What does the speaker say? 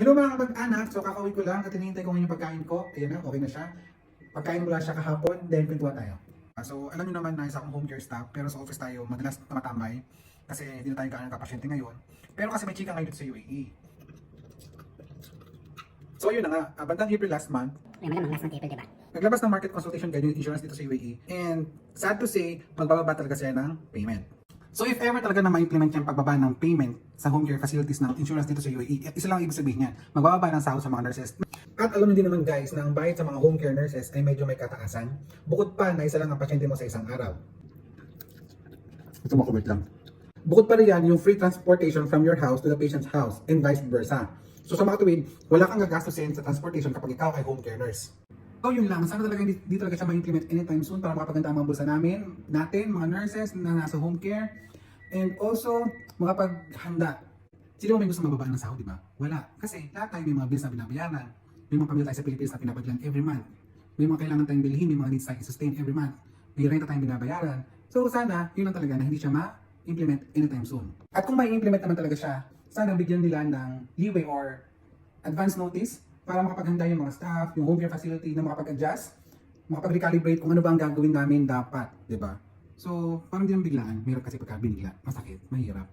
Hello mga kapag-anak, so kakauwi ko lang at hinihintay ko ngayon yung pagkain ko. Ayan na, okay na siya. Pagkain ko lang siya kahapon, then pintuan tayo. So alam niyo naman na isa akong home care staff, pero sa office tayo madalas tumatambay kasi hindi na tayo gaano kapasyente ngayon. Pero kasi may chika ngayon dito sa UAE. So yun na nga, bandang April last month, Ay, malamang last month April, diba? naglabas ng market consultation guide yung insurance dito sa UAE. And sad to say, magbababa talaga sila ng payment. So if ever talaga na ma-implement yung pagbaba ng payment sa home care facilities ng insurance dito sa UAE, isa lang ang ibig sabihin niyan, magbababa ng sahod sa mga nurses. At alam niyo din naman guys, na ang bayad sa mga home care nurses ay medyo may kataasan. Bukod pa na isa lang ang pasyente mo sa isang araw. Ito mo, wait lang. Bukod pa riyan yung free transportation from your house to the patient's house and vice versa. So sa mga tuwid, wala kang gagastusin sa transportation kapag ikaw ay home care nurse. So yun lang, sana talaga hindi talaga siya ma-implement anytime soon para makapaganda ang mga bulsa natin, mga nurses na nasa home care, and also makapaghanda. Sino may gusto mababa ng sahod, di ba? Wala. Kasi lahat tayo may mga bills na binabayaran. May mga pamilya tayo sa Pilipinas na pinapadlan every month. May mga kailangan tayong bilhin, may mga needs tayong sustain every month. May renta tayong binabayaran. So sana, yun lang talaga na hindi siya ma-implement anytime soon. At kung may implement naman talaga siya, sana bigyan nila ng leeway or advance notice para makapaghanda yung mga staff, yung home care facility na makapag-adjust, makapag-recalibrate kung ano ba ang gagawin namin dapat, di ba? So, parang di naman biglaan, mahirap kasi pagka binigla, masakit, mahirap.